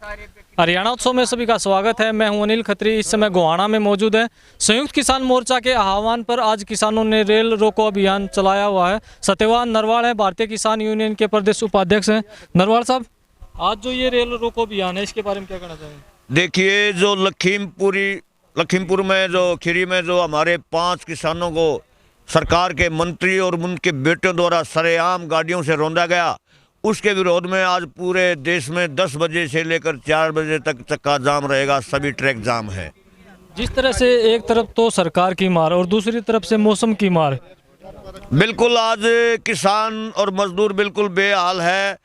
हरियाणा उत्सव में सभी का स्वागत है। मैं हूं अनिल खत्री। इस समय गोहाना में मौजूद है। संयुक्त किसान मोर्चा के आह्वान पर आज किसानों ने रेल रोको अभियान चलाया हुआ है। सत्यवान नरवाल है, भारतीय किसान यूनियन के प्रदेश उपाध्यक्ष हैं। नरवाल साहब, आज जो ये रेल रोको अभियान है, इसके बारे में क्या कहना चाहेंगे? देखिए, जो लखीमपुर में जो खीरी में जो हमारे 5 किसानों को सरकार के मंत्री और उनके बेटों द्वारा सरेआम गाड़ियों से रौंदा गया, उसके विरोध में आज पूरे देश में 10 बजे से लेकर 4 बजे तक चक्का जाम रहेगा। सभी ट्रैक जाम है। जिस तरह से एक तरफ तो सरकार की मार और दूसरी तरफ से मौसम की मार, बिल्कुल आज किसान और मजदूर बिल्कुल बेहाल है।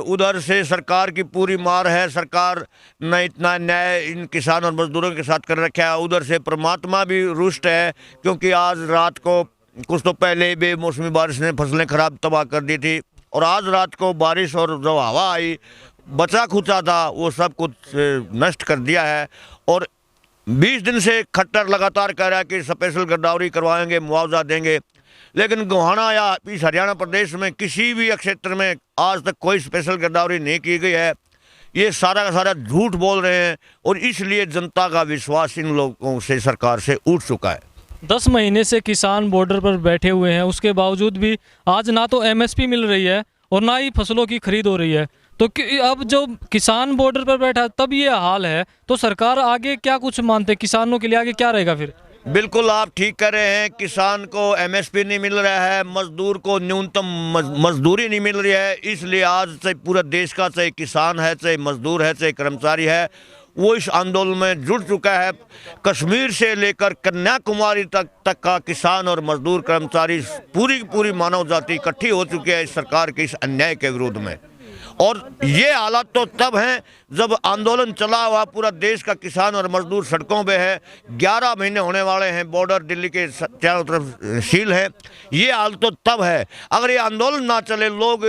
उधर से सरकार की पूरी मार है। सरकार ने इतना न्याय इन किसान और मजदूरों के साथ कर रखा है। उधर से परमात्मा भी रुष्ट है, क्योंकि आज रात को कुछ तो पहले बेमौसमी बारिश ने फसलें खराब तबाह कर दी थी, और आज रात को बारिश और जो हवा आई, बचा खुचा था, वो सब कुछ नष्ट कर दिया है। और 20 दिन से खट्टर लगातार कह रहा है कि स्पेशल गिरदावरी करवाएंगे, मुआवजा देंगे, लेकिन गोहाना या इस हरियाणा प्रदेश में किसी भी क्षेत्र में आज तक कोई स्पेशल गिरदावरी नहीं की गई है। ये सारा का सारा झूठ बोल रहे हैं, और इसलिए जनता का विश्वास इन लोगों से, सरकार से उठ चुका है। 10 महीने से किसान बॉर्डर पर बैठे हुए हैं, उसके बावजूद भी आज ना तो एमएसपी मिल रही है और ना ही फसलों की खरीद हो रही है। तो अब जो किसान बॉर्डर पर बैठा तब ये हाल है, तो सरकार आगे क्या कुछ मानते, किसानों के लिए आगे क्या रहेगा फिर? बिल्कुल आप ठीक कह रहे हैं। किसान को एमएसपी नहीं मिल रहा है, मजदूर को न्यूनतम मजदूरी नहीं मिल रही है। इसलिए आज से पूरा देश का, चाहे किसान है, चाहे मजदूर है, चाहे कर्मचारी है, वो इस आंदोलन में जुड़ चुका है। कश्मीर से लेकर कन्याकुमारी तक का किसान और मजदूर कर्मचारी, पूरी मानव जाति इकट्ठी हो चुकी है इस सरकार के इस अन्याय के विरोध में। और ये हालात तो तब हैं जब आंदोलन चला हुआ पूरा देश का किसान और मजदूर सड़कों पे है। 11 महीने होने वाले हैं, बॉर्डर दिल्ली के चारों तरफ सील है। ये हाल तो तब है। अगर ये आंदोलन ना चले, लोग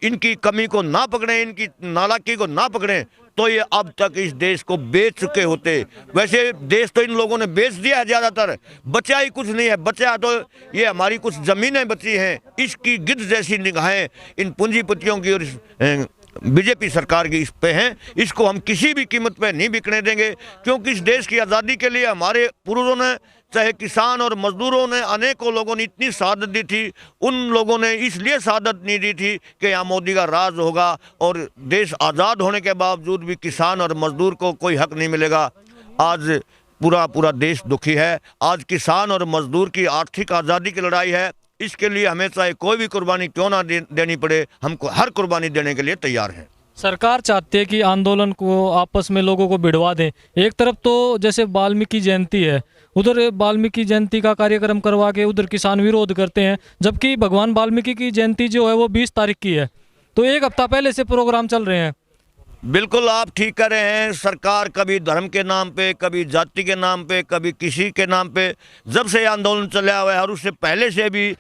इनकी कमी को ना पकड़ें, इनकी नालायकी को ना पकड़ें, तो ये अब तक इस देश को बेच चुके होते। वैसे देश तो इन लोगों ने बेच दिया है, ज़्यादातर बचा ही कुछ नहीं है। बचा तो ये हमारी कुछ ज़मीनें बची हैं। इसकी गिद्ध जैसी निगाहें इन पूंजीपतियों की और बीजेपी सरकार की इस पे हैं। इसको हम किसी भी कीमत पे नहीं बिकने देंगे, क्योंकि इस देश की आज़ादी के लिए हमारे पूर्वजों ने, चाहे किसान और मजदूरों ने, अनेकों लोगों ने इतनी शहादत दी थी। उन लोगों ने इसलिए शहादत नहीं दी थी कि यहाँ मोदी का राज होगा और देश आज़ाद होने के बावजूद भी किसान और मजदूर को कोई हक नहीं मिलेगा। आज पूरा देश दुखी है। आज किसान और मजदूर की आर्थिक आज़ादी की लड़ाई है। इसके लिए हमें चाहे कोई भी कुर्बानी क्यों ना देनी पड़े, हमको हर कुर्बानी देने के लिए तैयार हैं। सरकार चाहती है कि आंदोलन को आपस में लोगों को भिड़वा दें। एक तरफ तो जैसे वाल्मीकि जयंती है, उधर वाल्मीकि जयंती का कार्यक्रम करवा के उधर किसान विरोध करते हैं, जबकि भगवान वाल्मीकि की जयंती जो है वो 20 तारीख की है। तो एक हफ्ता पहले से प्रोग्राम चल रहे हैं। बिल्कुल आप ठीक कर रहे हैं। सरकार कभी धर्म के नाम पे, कभी जाति के नाम पे, कभी किसी के नाम पे, जब से आंदोलन चला हुआ है और उससे पहले से भी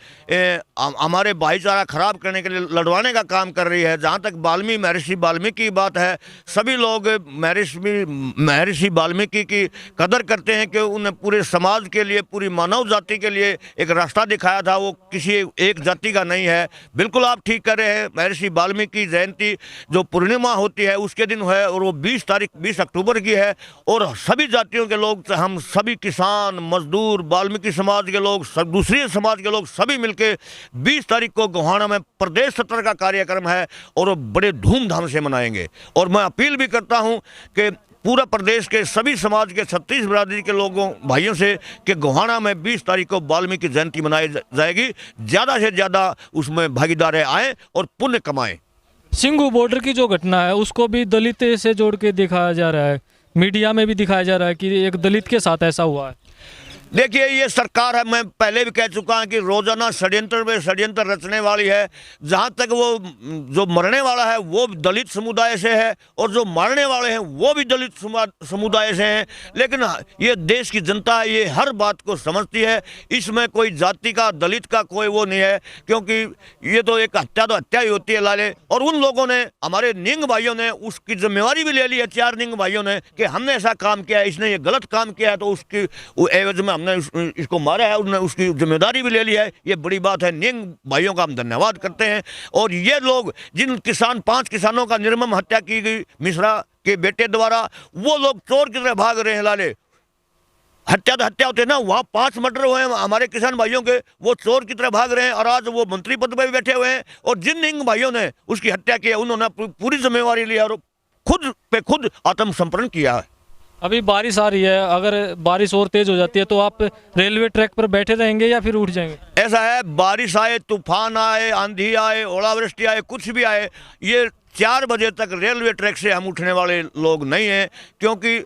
हमारे भाईचारा खराब करने के लिए लड़वाने का काम कर रही है। जहाँ तक महर्षि वाल्मीकि की बात है, सभी लोग महर्षि वाल्मीकि की कदर करते हैं कि उन्हें पूरे समाज के लिए, पूरी मानव जाति के लिए एक रास्ता दिखाया था। वो किसी एक जाति का नहीं है। बिल्कुल आप ठीक कर रहे हैं। महर्षि वाल्मीकि जयंती जो पूर्णिमा होती है उसके दिन है, और वो 20 अक्टूबर की है। और सभी जातियों के लोग, हम सभी किसान, मजदूर, वाल्मीकि समाज के लोग, दूसरे समाज के लोग सभी मिलके 20 तारीख को गोहाना में प्रदेश स्तर का कार्यक्रम है, और वो बड़े धूमधाम से मनाएंगे। और मैं अपील भी करता हूं कि पूरा प्रदेश के सभी समाज के 36 बिरादरी के लोगों, भाइयों से, कि गोहाना में 20 तारीख को वाल्मीकि जयंती मनाई जाएगी। ज़्यादा से ज़्यादा उसमें भागीदार आएँ और पुण्य कमाएँ। सिंघू बॉर्डर की जो घटना है उसको भी दलित से जोड़ के दिखाया जा रहा है, मीडिया में भी दिखाया जा रहा है कि एक दलित के साथ ऐसा हुआ है। देखिए, ये सरकार है, मैं पहले भी कह चुका हूं कि रोजाना षड्यंत्र में षड्यंत्र रचने वाली है। जहां तक वो जो मरने वाला है वो दलित समुदाय से है, और जो मारने वाले हैं वो भी दलित समुदाय से हैं। लेकिन ये देश की जनता है, ये हर बात को समझती है। इसमें कोई जाति का, दलित का कोई वो नहीं है, क्योंकि ये तो एक हत्या तो हत्या ही होती है लाले। और उन लोगों ने, हमारे निंग भाइयों ने उसकी जिम्मेवारी भी ले ली है, 4 निंग भाइयों ने, कि हमने ऐसा काम किया है, इसने ये गलत काम किया है, तो उसकी एवज में हमने इसको मारा है, उन्होंने उसकी जिम्मेदारी भी ले ली है। ये बड़ी बात है। निंग भाइयों का हम धन्यवाद करते हैं। और ये लोग जिन 5 किसानों का निर्मम हत्या की गई मिश्रा के बेटे द्वारा, वो लोग चोर की तरह भाग रहे हैं। लाले हत्या तो हत्या होते हैं ना, वहाँ 5 मर्डर हुए हैं हमारे किसान भाइयों के, वो चोर की तरह भाग रहे हैं और आज वो मंत्री पद पर भी बैठे हुए हैं। और जिन निंग भाइयों ने उसकी हत्या की है, उन्होंने पूरी जिम्मेवारी ली और खुद पे खुद आत्मसमर्पण किया है। अभी बारिश आ रही है, अगर बारिश और तेज हो जाती है तो आप रेलवे ट्रैक पर बैठे रहेंगे या फिर उठ जाएंगे? ऐसा है, बारिश आए, तूफान आए, आंधी आए, ओलावृष्टि आए, कुछ भी आए, ये 4 बजे तक रेलवे ट्रैक से हम उठने वाले लोग नहीं हैं। क्योंकि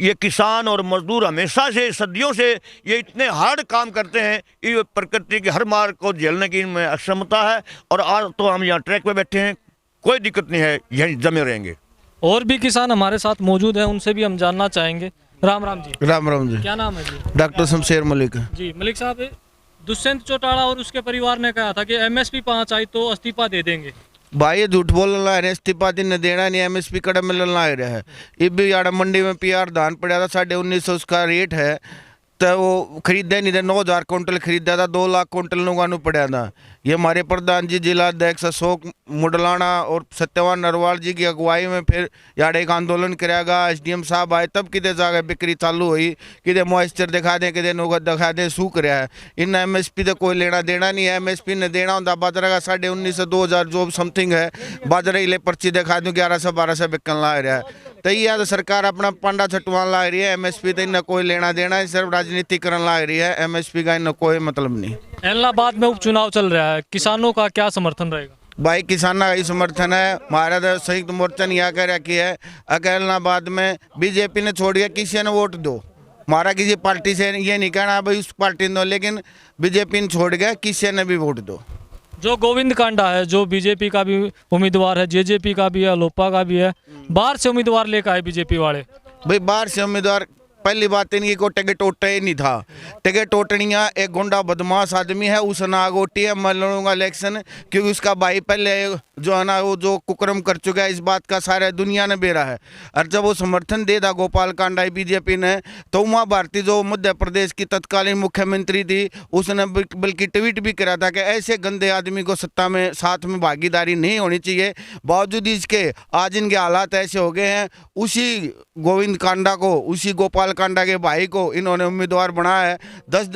ये किसान और मजदूर हमेशा से, सदियों से ये इतने हार्ड काम करते हैं, ये प्रकृति की हर मार को झेलने की इनमें अक्षमता है। और आज तो हम यहाँ ट्रैक पे बैठे हैं, कोई दिक्कत नहीं है, यहीं जमे रहेंगे। और भी किसान हमारे साथ मौजूद हैं, उनसे भी हम जानना चाहेंगे। राम राम जी। राम राम जी। क्या नाम है जी? डॉक्टर शमशेर मलिक। जी मलिक साहब, दुष्यंत चौटाला और उसके परिवार ने कहा था कि एमएसपी 5 आई तो इस्तीफा दे देंगे। भाई ये झूठ बोलना है, इस्तीफा दिन देना नहीं, एमएसपी कड़ा मिलना आ रहा है। ये भी यार मंडी में पीआर धान पड़ा था 1950 उसका रेट है, तो वो खरीदे नहीं थे। 9000 कुंटल खरीदा था, 2 लाख कुंटल नुगानू पड़ा था। ये हमारे प्रधान जी जिला अध्यक्ष अशोक मुडलाना और सत्यवान नरवाल जी की अगुवाई में फिर यार एक आंदोलन कराया। एसडीएम साहब आए तब कितने जागे बिक्री चालू हुई, कितने मॉइस्चर दिखा दें, कितने नौगत दिखा दें, सूख रहा है। इन एमएसपी तो कोई लेना देना नहीं है। एमएसपी ने देना होता बाजरा का 1950 से 2000 जो समथिंग है, बाजरा ही ले पर्ची दिखा दूँ 1100-1200 बिकन ला रहा है। तो ये तो सरकार अपना पांडा छटवान ला रही है। एमएसपी तो इन्हें कोई लेना देना है, सिर्फ राजनीतिकरण ला रही है। एमएसपी का इन्हें कोई मतलब नहीं। इलाहाबाद में उपचुनाव चल रहा है, किसानों का क्या समर्थन रहेगा? भाई किसानों का ही समर्थन है। हमारा तो संयुक्त मोर्चा ने यहाँ कर रखी है, अकेलाबाद में बीजेपी ने छोड़ दिया, किसी ने वोट दो। हमारा किसी पार्टी से ये नहीं कहना भाई उस पार्टी ने दो, लेकिन बीजेपी ने छोड़ गया, किसी ने भी वोट दो। जो गोविंद कांडा है, जो बीजेपी का भी उम्मीदवार है, जेजेपी का भी है, लोपा का भी है, बाहर से उम्मीदवार लेकर आए बीजेपी वाले। भाई बाहर से उम्मीदवार, पहली बात इनकी को टिकट ओटे ही नहीं था। टिकट ओटनिया एक गुंडा बदमाश आदमी है, उस नाग ओटी है। मैं लड़ूंगा इलेक्शन, क्योंकि उसका भाई पहले जो है ना वो जो कुकर्म कर चुका है, इस बात का सारा दुनिया ने बेरा है। और जब वो समर्थन दे था गोपाल कांडा बीजेपी ने, तो उमा भारती जो मध्य प्रदेश की तत्कालीन मुख्यमंत्री थी, उसने बल्कि ट्वीट भी करा था कि ऐसे गंदे आदमी को सत्ता में साथ में भागीदारी नहीं होनी चाहिए। बावजूद इसके आज इनके हालात ऐसे हो गए हैं। उसी गोविंद कांडा को, उसी गोपाल कांडा के भाई को इन्होंने उम्मीदवार बनाया है। 10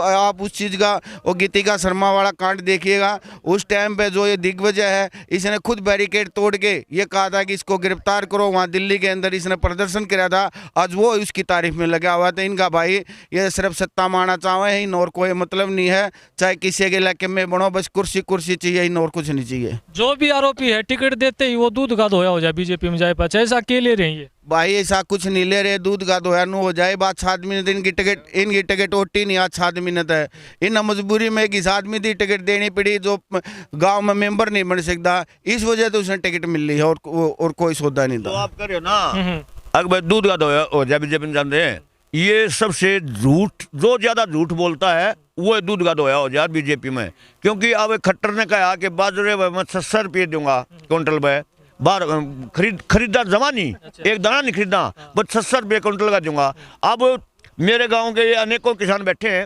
आप उस चीज़ का वो गीतिका शर्मा वाला कांड देखिएगा। उस टाइम पे जो ये दिग्विजय है, इसने खुद बैरिकेड तोड़ के ये कहा था कि इसको गिरफ्तार करो। वहाँ दिल्ली के अंदर इसने प्रदर्शन किया था, आज वो उसकी तारीफ में लगा हुआ था। इनका भाई ये सिर्फ सत्ता मारना चाहे हैं, इन और कोई मतलब नहीं है। चाहे किसी के इलाके में बनो, बस कुर्सी कुर्सी चाहिए, इन और कुछ नहीं चाहिए। जो भी आरोपी है टिकट देते ही वो दूध का धोया हो जाए बीजेपी में जाए पाचे, ऐसा के ले रही है? भाई ऐसा कुछ नहीं ले रहे, दूध का धोया नु हो जाए। बात 7 मिनट इनकी टिकट ओटी नहीं, आज 7 मिनट है। इन मजबूरी में किस आदमी की टिकट देनी पड़ी जो गांव में मेंबर नहीं बन सकता, इस वजह से उसने टिकट मिल ली है, और कोई सौदा नहीं था। तो आप करिए ना, अगर दूध का धोया हो जाए बीजेपी जानते हैं, ये सबसे झूठ, जो ज्यादा झूठ बोलता है वो दूध का धोया हो जाए बीजेपी में। क्योंकि अब खट्टर ने कहा कि बाजरे मैं 700 रुपये दूंगा क्विंटल में, बाहर खरीदा जमा नहीं, एक दाना नहीं खरीदना, बस 700 रुपये क्विंटल का दूंगा। अब मेरे गांव के अनेकों किसान बैठे हैं,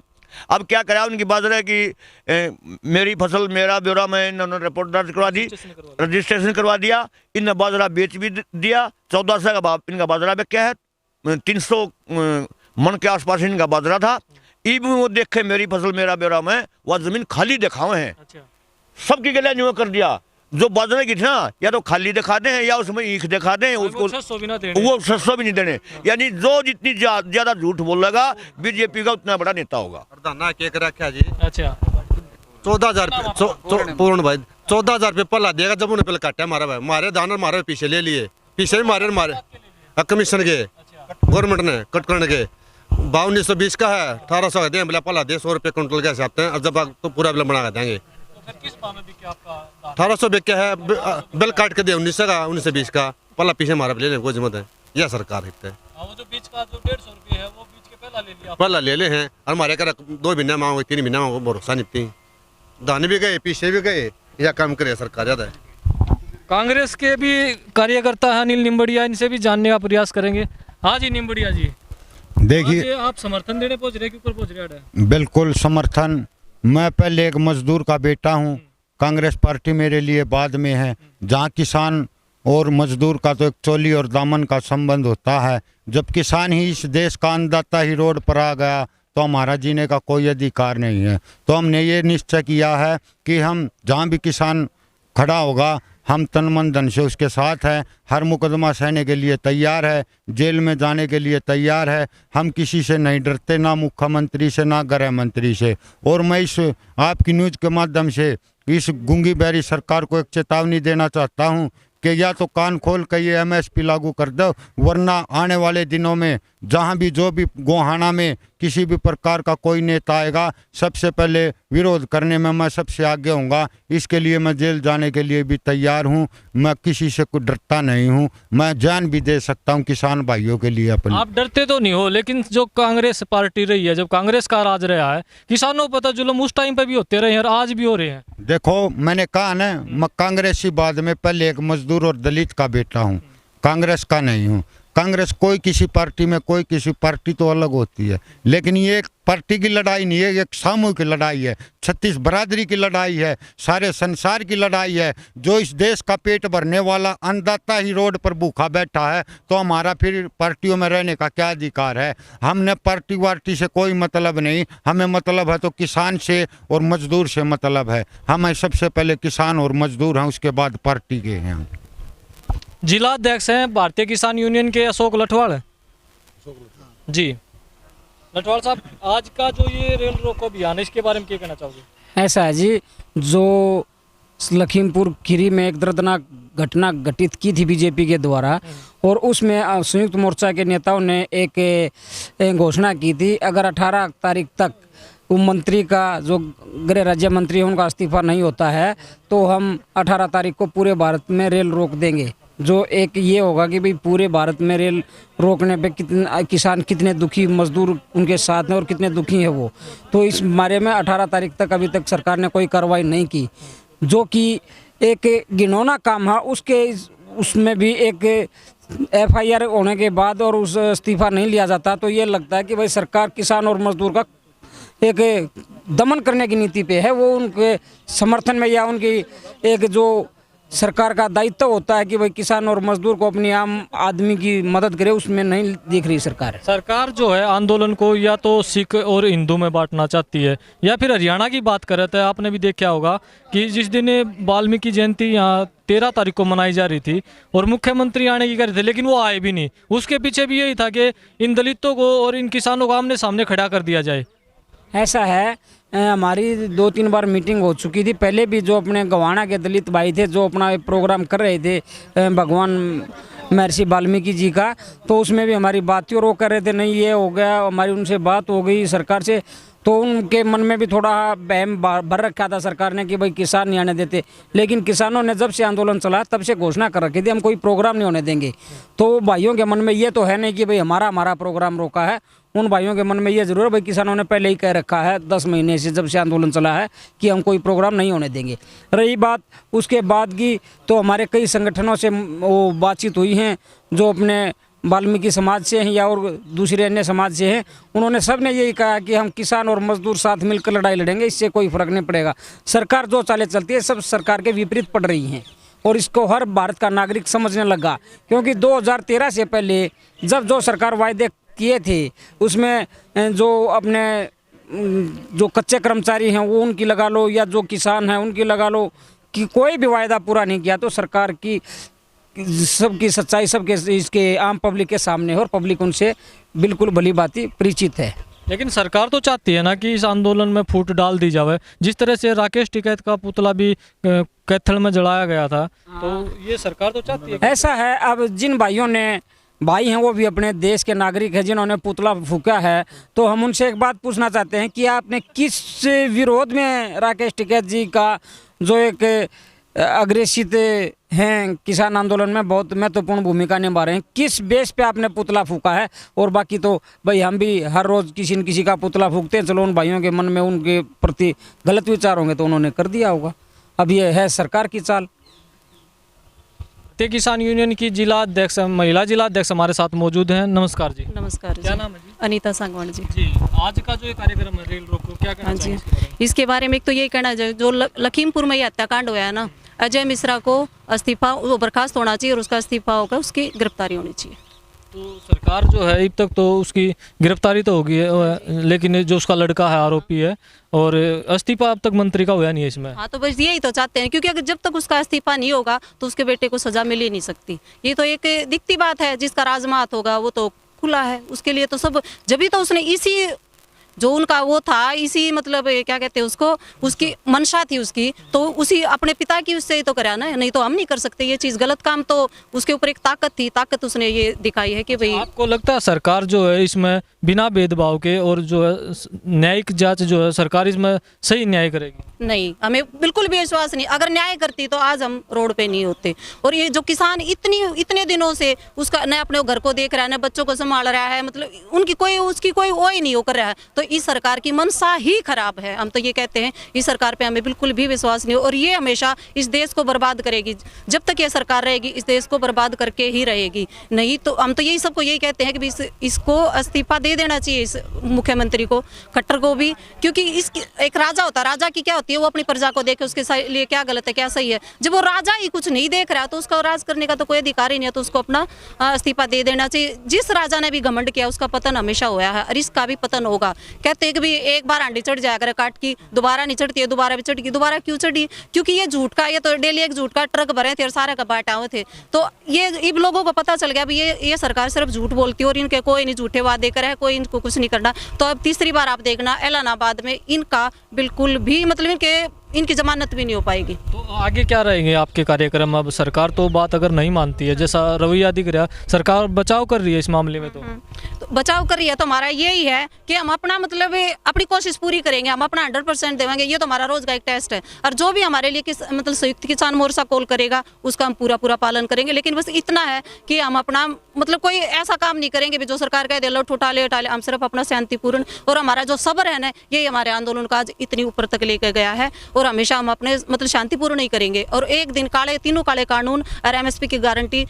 अब क्या करा उनकी बाजरे की मेरी फसल मेरा ब्यौरा में इन्होंने रिपोर्ट दर्ज करवा दी, रजिस्ट्रेशन करवा दिया। इन बाजरा बेच भी दिया। 1400 का इनका बाजरा बिका है, 300 मन के आसपास इनका बाजरा था। इब वो देखे मेरी फसल मेरा ब्यौरा में वह जमीन खाली दिखावे हैं, सबकी गले न्यू कर दिया। जो बाजरे की थी ना, या तो खाली दिखा दें या उसमें ईख दिखा दें, उसको 600 भी ना देने, वो 600 भी नहीं देने। यानी जो जितनी ज्यादा झूठ बोलेगा बीजेपी का उतना बड़ा नेता होगा। प्रधाना केक रखा जी। अच्छा 14,000 रुपये पूर्ण भाई, 14,000 रुपये पल्ला देगा। जब उन्हें पहले काटा मारा भाई, मारे दाना मारे पीछे ले लिए, पीछे भी मारे कमीशन के गवर्नमेंट ने कट करने के 1920 का है, 1800 दे बोला पल्ला दे, 100 रुपये क्विंटल के हिसाब से। और जब तो पूरा बिल बना देंगे। किस भाव में बिके आपका? 1800 बिके है, बिल काट के दे 1900 का, 1920 का पल्ला पीछे मारा ले ले, कोई जिम्मत है यह सरकार है। वो जो बीच का जो 150 रुपये है वो बीच के पहला ले लिया, पल्ला ले ले हैं। और हमारे कर 2 महीना मांगो 3 महीना मांगो, भरोसा नहीं। दाने भी गए, पीछे भी गए, यह काम करे सरकार ज्यादा है। कांग्रेस के भी कार्यकर्ता है अनिल निम्बड़िया, इनसे भी जानने का प्रयास करेंगे। हाँ जी निम्बड़िया जी, देखिए, ये आप समर्थन देने पहुंच रहे हैं, क्यों पहुंच रहे हैं? बिल्कुल समर्थन। मैं पहले एक मजदूर का बेटा हूँ, कांग्रेस पार्टी मेरे लिए बाद में है। जहाँ किसान और मजदूर का तो एक चोली और दामन का संबंध होता है। जब किसान ही इस देश का अन्नदाता ही रोड पर आ गया तो हमारा जीने का कोई अधिकार नहीं है। तो हमने ये निश्चय किया है कि हम जहाँ भी किसान खड़ा होगा हम तन मन धन से उसके साथ हैं। हर मुकदमा सहने के लिए तैयार है, जेल में जाने के लिए तैयार है। हम किसी से नहीं डरते, ना मुख्यमंत्री से ना गृह मंत्री से। और मैं इस आपकी न्यूज़ के माध्यम से इस गूंगी बहरी सरकार को एक चेतावनी देना चाहता हूं कि या तो कान खोल कर ये एमएसपी लागू कर दो, वरना आने वाले दिनों में जहां भी जो भी गोहाना में किसी भी प्रकार का कोई नेता आएगा, सबसे पहले विरोध करने में मैं सबसे आगे होऊंगा। इसके लिए मैं जेल जाने के लिए भी तैयार हूं। मैं किसी से कुछ डरता नहीं हूं, मैं जान भी दे सकता हूं किसान भाइयों के लिए अपने। आप डरते तो नहीं हो, लेकिन जो कांग्रेस पार्टी रही है, जब कांग्रेस का राज रहा है, किसानों पर तो जुल्म उस टाइम पे भी होते रहे हैं और आज भी हो रहे हैं। देखो, मैंने कहा ना, मैं कांग्रेसी बाद में पहले एक मजदूर और दलित का बेटा हूँ, कांग्रेस का नहीं हूँ। कांग्रेस कोई किसी पार्टी में, कोई किसी पार्टी तो अलग होती है, लेकिन ये एक पार्टी की लड़ाई नहीं है, एक सामूहिक लड़ाई है, 36 बरादरी की लड़ाई है, सारे संसार की लड़ाई है। जो इस देश का पेट भरने वाला अन्नदाता ही रोड पर भूखा बैठा है तो हमारा फिर पार्टियों में रहने का क्या अधिकार है? हमने पार्टी वार्टी से कोई मतलब नहीं, हमें मतलब है तो किसान से और मजदूर से मतलब है। हमें सबसे पहले किसान और मजदूर हैं, उसके बाद पार्टी के हैं। जिला अध्यक्ष हैं भारतीय किसान यूनियन के अशोक लठवाल जी। लठवाल साहब, आज का जो ये रेल रोको अभियान है, इसके बारे में क्या कहना चाहोगे? ऐसा है जी, जो लखीमपुर खीरी में एक दर्दनाक घटना घटित की थी बीजेपी के द्वारा, और उसमें संयुक्त मोर्चा के नेताओं ने एक घोषणा की थी, अगर 18 तारीख तक वो मंत्री का, जो गृह राज्य मंत्री है, उनका इस्तीफा नहीं होता है तो हम 18 तारीख को पूरे भारत में रेल रोक देंगे। जो एक ये होगा कि भाई पूरे भारत में रेल रोकने पे कितने किसान कितने दुखी, मजदूर उनके साथ हैं और कितने दुखी हैं वो। तो इस बारे में 18 तारीख तक अभी तक सरकार ने कोई कार्रवाई नहीं की, जो कि एक घिनौना काम है। उसमें भी एक FIR होने के बाद और उस इस्तीफा नहीं लिया जाता तो ये लगता है कि भाई सरकार किसान और मजदूर का एक दमन करने की नीति पे है। वो उनके समर्थन में या उनकी एक जो सरकार का दायित्व होता है कि भाई किसान और मजदूर को अपनी आम आदमी की मदद करे, उसमें नहीं दिख रही सरकार। सरकार जो है आंदोलन को या तो सिख और हिंदू में बांटना चाहती है, या फिर हरियाणा की बात कर रहे थे, आपने भी देखा होगा कि जिस दिन वाल्मीकि जयंती यहाँ 13 तारीख को मनाई जा रही थी और मुख्यमंत्री आने की कर रहे थे, लेकिन वो आए भी नहीं। उसके पीछे भी यही था कि इन दलितों को और इन किसानों को आमने सामने खड़ा कर दिया जाए। ऐसा है, हमारी 2-3 बार मीटिंग हो चुकी थी। पहले भी जो अपने गोहाना के दलित भाई थे जो अपना प्रोग्राम कर रहे थे भगवान महर्षि वाल्मीकि जी का, तो उसमें भी हमारी बात थी और वो कर रहे थे नहीं ये हो गया। हमारी उनसे बात हो गई सरकार से, तो उनके मन में भी थोड़ा बहम भर रखा था सरकार ने कि भाई किसान नहीं आने देते। लेकिन किसानों ने जब से आंदोलन चला तब से घोषणा कर रखी थी हम कोई प्रोग्राम नहीं होने देंगे। तो भाइयों के मन में ये तो है नहीं कि भाई हमारा प्रोग्राम रोका है। उन भाइयों के मन में ये जरूर है भाई किसानों ने पहले ही कह रखा है 10 महीने से जब से आंदोलन चला है कि हम कोई प्रोग्राम नहीं होने देंगे। रही बात उसके बाद की, तो हमारे कई संगठनों से वो बातचीत हुई हैं जो अपने वाल्मीकि समाज से हैं या और दूसरे अन्य समाज से हैं। उन्होंने सब ने यही कहा कि हम किसान और मजदूर साथ मिलकर लड़ाई लड़ेंगे, इससे कोई फर्क नहीं पड़ेगा। सरकार जो चालें चलती है सब सरकार के विपरीत पड़ रही हैं और इसको हर भारत का नागरिक समझने लगा। क्योंकि 2013 से पहले जब जो सरकार वायदे किए थे उसमें जो अपने जो कच्चे कर्मचारी हैं वो उनकी लगा लो या जो किसान हैं उनकी लगा लो, कि कोई भी वायदा पूरा नहीं किया। तो सरकार की सबकी सच्चाई सबके इसके आम पब्लिक के सामने है और पब्लिक उनसे बिल्कुल भली भांति परिचित है। लेकिन सरकार तो चाहती है ना कि इस आंदोलन में फूट डाल दी जाए। जिस तरह से राकेश टिकैत का पुतला भी कैथल में जलाया गया था, तो ये सरकार तो चाहती है। ऐसा है, अब जिन भाइयों ने भाई हैं वो भी अपने देश के नागरिक हैं जिन्होंने पुतला फूंका है, तो हम उनसे एक बात पूछना चाहते हैं कि आपने किस विरोध में राकेश टिकैत जी का जो एक अग्रेसित हैं किसान आंदोलन में बहुत महत्वपूर्ण भूमिका निभा रहे हैं, किस बेस पे आपने पुतला फूंका है? और बाकी तो भाई हम भी हर रोज़ किसी न किसी का पुतला फूंकते हैं। चलो उन भाइयों के मन में उनके प्रति गलत विचार होंगे तो उन्होंने कर दिया होगा। अब ये है सरकार की चाल। भारतीय किसान यूनियन की जिला अध्यक्ष, महिला जिला अध्यक्ष हमारे साथ मौजूद हैं। नमस्कार जी। नमस्कार क्या जी। नाम है जी? अनीता सांगवान जी। जी, आज का जो ये कार्यक्रम है रेल रोको, क्या कहना हाँ जी, चाहेंगे? इसके बारे में एक तो यही कहना है, जो लखीमपुर में ये हत्याकांड हुआ है ना, अजय मिश्रा को इस्तीफा, वो बर्खास्त होना चाहिए और उसका इस्तीफा होकर उसकी गिरफ्तारी होनी चाहिए। तो सरकार जो है अब तक तो उसकी गिरफ्तारी तो होगी है, लेकिन जो उसका लड़का है आरोपी है, और इस्तीफा अब तक मंत्री का हुआ नहीं है इसमें। हाँ, तो बस यही तो चाहते हैं, क्योंकि अगर जब तक उसका इस्तीफा नहीं होगा तो उसके बेटे को सजा मिल ही नहीं सकती। ये तो एक दिखती बात है, जिसका राजमात होगा वो तो खुला है, उसके लिए तो सब, जब भी तो उसने इसी जो उनका वो था, इसी मतलब क्या कहते हैं उसको, उसकी मंशा थी उसकी, तो उसी अपने पिता की उससे ही तो करा ना, नहीं तो हम नहीं कर सकते ये चीज़। गलत काम तो उसके ऊपर एक ताकत थी, ताकत उसने ये दिखाई है कि भाई। आपको लगता है सरकार जो है इसमें बिना भेदभाव के और जो है न्यायिक जांच जो है सरकार इसमें सही न्याय करेगी? नहीं, हमें बिल्कुल भी विश्वास नहीं। अगर न्याय करती तो आज हम रोड पे नहीं होते। और ये जो किसान इतने दिनों से उसका न अपने घर को देख रहा है, न बच्चों को संभाल रहा है, मतलब उनकी कोई उसकी कोई वो ही नहीं हो कर रहा है, तो इस सरकार की मनसा ही खराब है। हम तो ये कहते हैं, इस सरकार पे हमें बिल्कुल भी विश्वास नहीं हो, और ये हमेशा इस देश को बर्बाद करेगी। जब तक ये सरकार रहेगी इस देश को बर्बाद करके ही रहेगी। नहीं तो हम तो यही सबको यही कहते हैं कि इसको इस्तीफा दे देना चाहिए, इस मुख्यमंत्री को, खट्टर को भी, क्योंकि इस एक राजा होता है, राजा की क्या होती है, वो अपनी प्रजा को देखे उसके लिए क्या गलत है क्या सही है। जब वो राजा ही कुछ नहीं देख रहा तो उसका राज करने का तो कोई अधिकार ही नहीं है, तो उसको अपना इस्तीफा दे देना चाहिए। जिस राजा ने भी घमंड किया उसका पतन हमेशा हुआ है, और इसका भी पतन होगा। कहते हैं कि भी एक बार हांडी चढ़ जाया करे काट की, दोबारा नहीं चढ़ती है, दोबारा भी चढ़ गई। दोबारा क्यों चढ़ी? क्योंकि ये झूठ का, ये तो डेली एक झूठ का ट्रक भरे थे और सारे का बांटा हुए थे। तो ये इन लोगों को पता चल गया भी ये सरकार सिर्फ झूठ बोलती है और इनके कोई नहीं झूठे वादे करे है, कोई इनको कुछ नहीं करना। तो अब तीसरी बार आप देखना एलानाबाद में इनका बिल्कुल भी मतलब इनकी जमानत भी नहीं हो पाएगी। तो आगे क्या रहेंगे आपके कार्यक्रम? अब सरकार तो बात अगर नहीं मानती है, जैसा रवैया दिख रहा है, सरकार बचाव कर रही है इस मामले में, तो बचाव कर रही है, तो हमारा यही है कि हम अपना मतलब अपनी कोशिश पूरी करेंगे, हम अपना 100% देंगे। ये तो हमारा रोज का एक टेस्ट है, और जो भी हमारे लिए मतलब संयुक्त किसान मोर्चा कॉल करेगा उसका हम पूरा पालन करेंगे। लेकिन बस इतना है कि हम अपना मतलब कोई ऐसा काम नहीं करेंगे जो सरकार कह दे लो उठा ले। हम सिर्फ अपना शांतिपूर्ण, और हमारा जो सब्र है ना, यही हमारे आंदोलन का आज इतनी ऊपर तक लेकर गया है। और हमेशा हम अपने मतलब शांतिपूर्ण ही करेंगे, और एक दिन तीनों काले कानून और MSP की गारंटी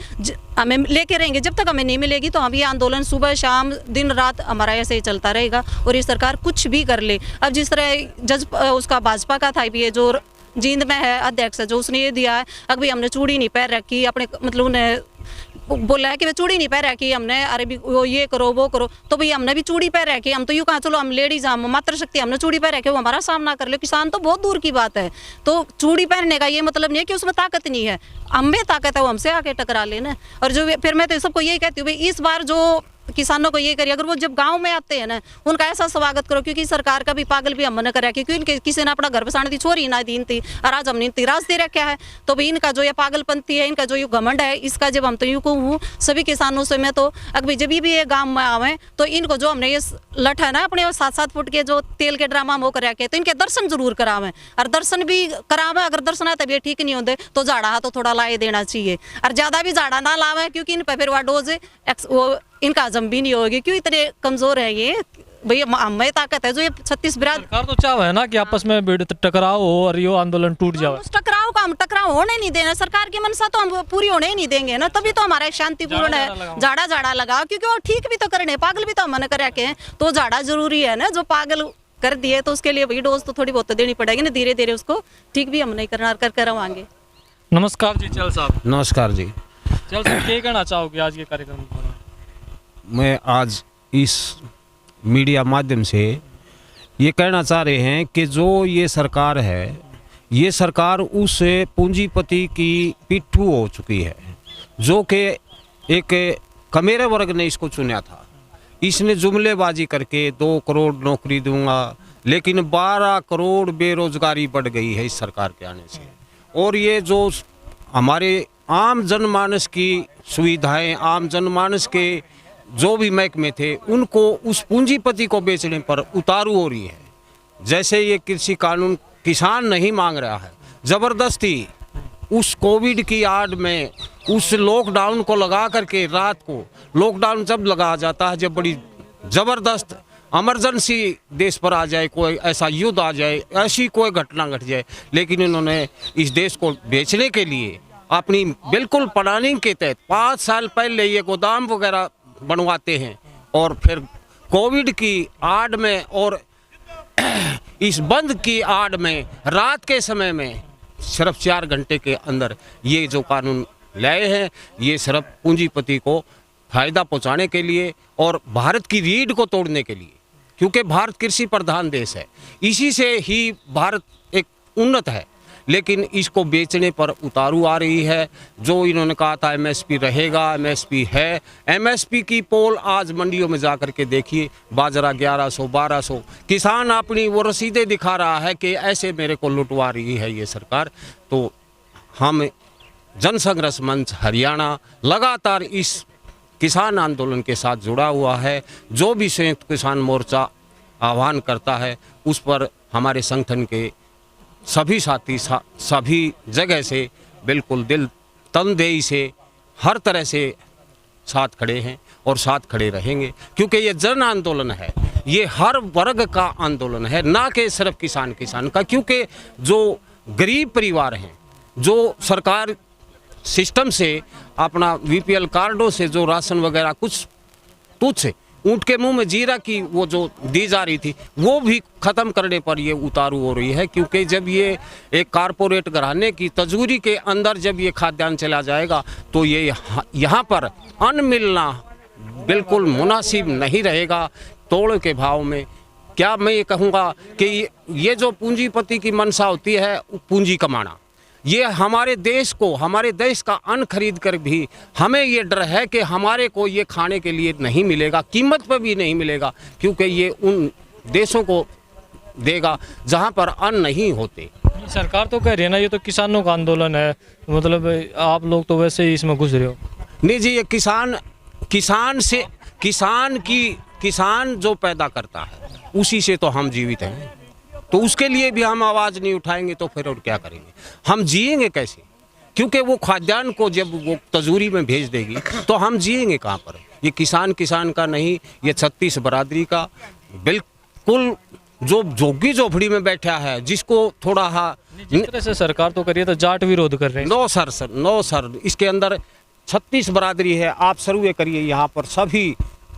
हमें लेके रहेंगे। जब तक हमें नहीं मिलेगी तो हम ये आंदोलन सुबह शाम दिन रात हमारा ऐसे ही चलता रहेगा। और ये सरकार कुछ भी कर ले, अब जिस तरह उसका भाजपा का था ये जो जींद में है अध्यक्ष, जो उसने ये दिया है, अभी हमने चूड़ी नहीं पहन रखी, अपने मतलब उन्हें बोला है कि मैं चूड़ी नहीं पहन रखी हमने, अरे भी वो ये करो वो करो, तो भाई हमने भी चूड़ी पहन रखी। हम तो यूँ कहा चलो हम लेडीज, हम मातृशक्ति, हमने चूड़ी पहन रखी, वो हमारा सामना कर ले। किसान तो बहुत दूर की बात है, तो चूड़ी पहनने का ये मतलब नहीं है कि उसमें ताकत नहीं है। हमें ताकत है, वो हमसे आके टकरा लेना। और जो फिर मैं तो सबको यही कहती हूँ भाई, इस बार जो किसानों को ये करिए, अगर वो जब गांव में आते हैं ना, उनका ऐसा स्वागत करो, क्योंकि सरकार का भी पागल भी हम न करा, क्योंकि किसी ने अपना घर बसाने दी छोरी ना दीन थी, और आज हमने तिराज दे रखा है। तो भाई इनका जो ये पागलपंथी है, इनका जो ये घमंड है, इसका जब हम तो यूँ कहूँ सभी किसानों से मैं तो अगर जब भी ये गाँव में आवे तो इनको जो हमने ये लठ है ना अपने 7-7 फुट के जो तेल के ड्रामा में वो करा के, तो इनके दर्शन जरूर करावें, और दर्शन भी करावें। अगर दर्शन है तब ये ठीक नहीं होते तो झाड़ा तो थोड़ा लाए देना चाहिए, और ज़्यादा भी झाड़ा ना लावें, क्योंकि इन पर फिर वह डोज वो इनका हजम भी नहीं होगी। क्यों इतने कमजोर है ये भैया, हमें ताकत है जो ये 36 बिराद। सरकार तो चाह है ना कि आपस में टकराव हो और ये आंदोलन टूट जाए। उस टकराव का हम टकराव होने नहीं देना, सरकार की मनसा तो हम पूरी होने ही नहीं देंगे ना, तभी तो हमारा शांतिपूर्ण है। झाड़ा लगाओ, क्योंकि वो ठीक भी तो करने, पागल भी तो हम मन कर रखे हैं, तो झाड़ा जरूरी है ना। जो पागल कर दिए तो उसके लिए भाई डोज तो थोड़ी बहुत तो देनी पड़ेगी ना, धीरे धीरे उसको ठीक भी हम नहीं करना कर करवाएंगे। नमस्कार जी चल साहब। नमस्कार जी। चल साहब, क्या कहना चाहोगे आज के कार्यक्रम पर? मैं आज इस मीडिया माध्यम से ये कहना चाह रहे हैं कि जो ये सरकार है, ये सरकार उस पूंजीपति की पिट्ठू हो चुकी है, जो कि एक कमेरे वर्ग ने इसको चुना था। इसने जुमलेबाजी करके 2 करोड़ नौकरी दूंगा, लेकिन 12 करोड़ बेरोजगारी बढ़ गई है इस सरकार के आने से। और ये जो हमारे आम जनमानस की सुविधाएं, आम जनमानस के जो भी महकमे थे, उनको उस पूंजीपति को बेचने पर उतारू हो रही है। जैसे ये कृषि कानून किसान नहीं मांग रहा है, ज़बरदस्ती उस कोविड की आड़ में उस लॉकडाउन को लगा करके, रात को लॉकडाउन जब लगा जाता है, जब बड़ी ज़बरदस्त इमरजेंसी देश पर आ जाए, कोई ऐसा युद्ध आ जाए, ऐसी कोई घटना घट जाए, लेकिन इन्होंने इस देश को बेचने के लिए अपनी बिल्कुल प्लानिंग के तहत 5 साल पहले ये गोदाम वगैरह बनवाते हैं और फिर कोविड की आड़ में और इस बंद की आड़ में रात के समय में सिर्फ 4 घंटे के अंदर ये जो कानून लाए हैं, ये सिर्फ पूंजीपति को फायदा पहुंचाने के लिए और भारत की रीढ़ को तोड़ने के लिए, क्योंकि भारत कृषि प्रधान देश है, इसी से ही भारत एक उन्नत है। लेकिन इसको बेचने पर उतारू आ रही है। जो इन्होंने कहा था एमएसपी रहेगा, एमएसपी है, एमएसपी की पोल आज मंडियों में जा कर के देखिए, बाजरा 1100 1200, किसान अपनी वो रसीदें दिखा रहा है कि ऐसे मेरे को लुटवा रही है ये सरकार। तो हम जनसंघर्ष मंच हरियाणा लगातार इस किसान आंदोलन के साथ जुड़ा हुआ है। जो भी संयुक्त किसान मोर्चा आह्वान करता है उस पर हमारे संगठन के सभी साथी सभी जगह से बिल्कुल दिल तनदेही से हर तरह से साथ खड़े हैं और साथ खड़े रहेंगे, क्योंकि ये जन आंदोलन है, ये हर वर्ग का आंदोलन है, ना कि सिर्फ किसान का। क्योंकि जो गरीब परिवार हैं, जो सरकार सिस्टम से अपना बीपीएल कार्डों से जो राशन वगैरह कुछ तुच्छ ऊँट के मुंह में जीरा की वो जो दी जा रही थी वो भी ख़त्म करने पर ये उतारू हो रही है। क्योंकि जब ये एक कारपोरेट घराने की तजूरी के अंदर जब ये खाद्यान्न चला जाएगा तो ये यहाँ पर अन्न मिलना बिल्कुल मुनासिब नहीं रहेगा। तोड़ के भाव में क्या मैं ये कहूँगा कि ये जो पूंजीपति की मंशा होती है पूंजी कमाना, ये हमारे देश को, हमारे देश का अन्न खरीद कर भी हमें ये डर है कि हमारे को ये खाने के लिए नहीं मिलेगा, कीमत पर भी नहीं मिलेगा, क्योंकि ये उन देशों को देगा जहां पर अन्न नहीं होते। सरकार तो कह रही है ना ये तो किसानों का आंदोलन है, मतलब आप लोग तो वैसे ही इसमें घुस रहे हो। नहीं जी, ये किसान जो पैदा करता है उसी से तो हम जीवित हैं, तो उसके लिए भी हम आवाज़ नहीं उठाएंगे तो फिर और क्या करेंगे, हम जिएंगे कैसे? क्योंकि वो खाद्यान्न को जब वो तजूरी में भेज देगी तो हम जिएंगे कहाँ पर? ये किसान का नहीं, ये 36 बरादरी का बिल्कुल जो झोगी झोपड़ी में बैठा है, जिसको थोड़ा जिस तरह से सरकार तो करिए तो जाट विरोध कर रहे हैं। नो सर, इसके अंदर 36 बरादरी है। आप सर्वे करिए, यहाँ पर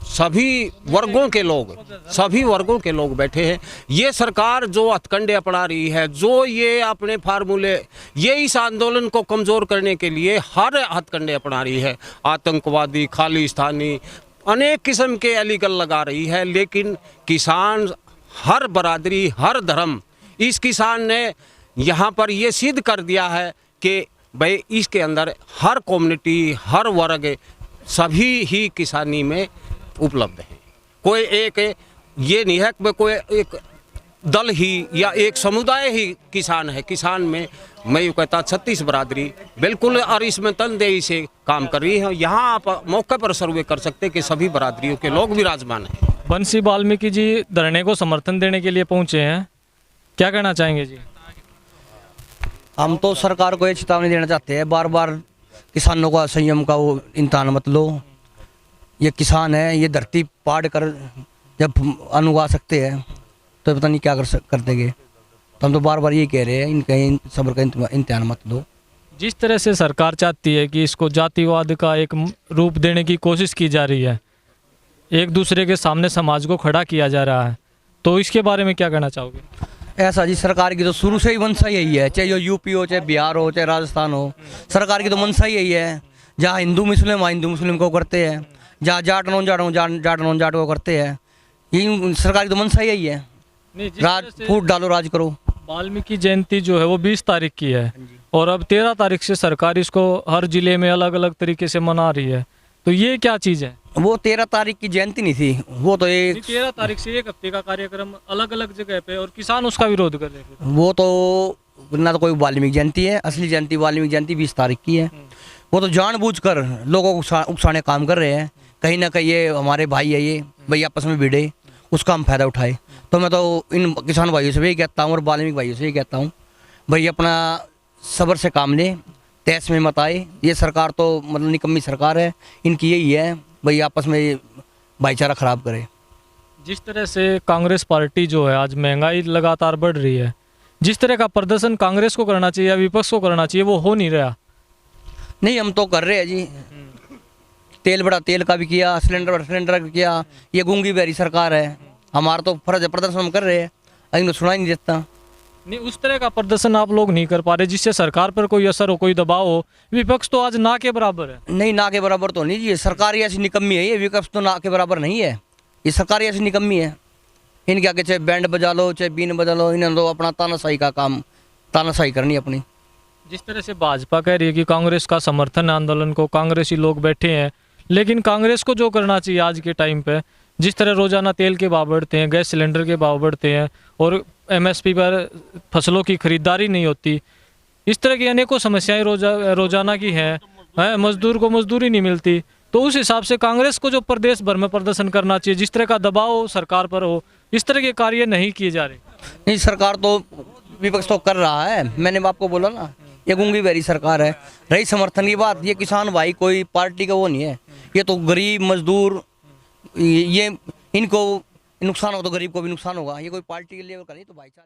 सभी वर्गों के लोग बैठे हैं। ये सरकार जो हथकंडे अपना रही है, जो ये अपने फार्मूले, ये इस आंदोलन को कमज़ोर करने के लिए हर हथकंडे अपना रही है। आतंकवादी, खालिस्तानी, अनेक किस्म के अलीगल लगा रही है। लेकिन किसान, हर बरादरी, हर धर्म, इस किसान ने यहाँ पर ये सिद्ध कर दिया है कि भाई इसके अंदर हर कम्युनिटी, हर वर्ग सभी ही किसानी में उपलब्ध है। कोई एक ये नहीं है कि कोई एक दल ही या एक समुदाय ही किसान है। किसान में मैं यूँ कहता 36 बरादरी बिल्कुल और इसमें तनदेही से काम कर रही है। यहाँ आप मौके पर सर्वे कर सकते हैं कि सभी बरादरियों के लोग विराजमान हैं। बंसी वाल्मीकि जी धरने को समर्थन देने के लिए पहुंचे हैं, क्या कहना चाहेंगे जी? हम तो सरकार को ये चेतावनी देना चाहते हैं, बार बार किसानों का संयम का वो इम्तहान मत लो। ये किसान है, ये धरती पाड़ कर जब अन्न उगा सकते हैं तो पता नहीं क्या कर देंगे। तो हम तो बार बार ये कह रहे हैं, इनका सब्र का इम्तहान मत दो। जिस तरह से सरकार चाहती है कि इसको जातिवाद का एक रूप देने की कोशिश की जा रही है, एक दूसरे के सामने समाज को खड़ा किया जा रहा है, तो इसके बारे में क्या कहना चाहोगे? ऐसा जी, सरकार की तो शुरू से ही मंशा यही है, चाहे यूपी हो, चाहे बिहार हो, चाहे राजस्थान हो, सरकार की तो मंशा यही है। जहाँ हिंदू मुस्लिम, वहाँ हिंदू मुस्लिम को करते हैं, जहाँ जाट नॉन जाट को करते हैं। ये सरकार की तो मंशा यही है, राज फूट डालो, राज करो। वाल्मीकि जयंती जो है वो 20 तारीख की है और अब 13 तारीख से सरकार इसको हर जिले में अलग अलग तरीके से मना रही है, तो ये क्या चीज़ है? वो 13 तारीख की जयंती नहीं थी, वो तो ये 13 तारीख से एक हफ्ते का कार्यक्रम अलग अलग जगह पे, और किसान उसका विरोध कर रहे हैं। वो तो ना तो कोई वाल्मीकि जयंती है, असली जयंती वाल्मीकि जयंती 20 तारीख की है। वो तो जानबूझकर लोगों को उकसाने काम कर रहे हैं। कहीं ना कहीं ये हमारे भाई है, ये भाई आपस में भिड़े, उसका हम फायदा उठाए। तो मैं तो इन किसान भाइयों से भी कहता हूँ और वाल्मीकि भाइयों से भी कहता हूँ, भाई अपना सब्र से काम ले, तहस में मत आए। ये सरकार तो मतलब निकम्मी सरकार है, इनकी यही है भाई आपस में भाईचारा खराब करे। जिस तरह से कांग्रेस पार्टी जो है, आज महंगाई लगातार बढ़ रही है, जिस तरह का प्रदर्शन कांग्रेस को करना चाहिए या विपक्ष को करना चाहिए वो हो नहीं रहा, नहीं, हम तो कर रहे हैं जी। तेल बड़ा तेल का भी किया, सिलेंडर बड़ा सिलेंडर का किया। ये गूंगी बेरी सरकार है, हमारा तो फर्ज है, प्रदर्शन हम कर रहे हैं, लेकिन तो सुना ही नहीं देता। नहीं, उस तरह का प्रदर्शन आप लोग नहीं कर पा रहे जिससे सरकार पर कोई असर हो, कोई दबाव हो। विपक्ष तो आज ना के बराबर है। नहीं, ना के बराबर तो नहीं जी, सरकार ही ऐसी निकम्मी है, ये विपक्ष तो ना के बराबर नहीं है, ये सरकार ही ऐसी निकम्मी है। इनके आगे चाहे बैंड बजा लो, चाहे बीन बजा लो, इन्होंने तो अपना तानाशाही का काम, तानाशाही करनी अपनी। जिस तरह से भाजपा कह रही है कि कांग्रेस का समर्थन है आंदोलन को, कांग्रेसी लोग बैठे हैं, लेकिन कांग्रेस को जो करना चाहिए आज के टाइम पे, जिस तरह रोजाना तेल के भाव बढ़ते हैं, गैस सिलेंडर के भाव बढ़ते हैं और एमएसपी पर फसलों की खरीदारी नहीं होती, इस तरह की अनेकों समस्याएं रोजाना की हैं, मजदूर को मजदूरी नहीं मिलती, तो उस हिसाब से कांग्रेस को जो प्रदेश भर में प्रदर्शन करना चाहिए, जिस तरह का दबाव सरकार पर हो, इस तरह के कार्य नहीं किए जा रहे। नहीं, सरकार तो, विपक्ष तो कर रहा है, मैंने आपको बोला ना, ये गूंगी बेरी सरकार है। रही समर्थन की बात, ये किसान भाई कोई पार्टी का वो नहीं है, ये तो गरीब मजदूर, ये इनको नुकसान हो तो गरीब को भी नुकसान होगा, ये कोई पार्टी के लिए का नहीं, तो भाईचारे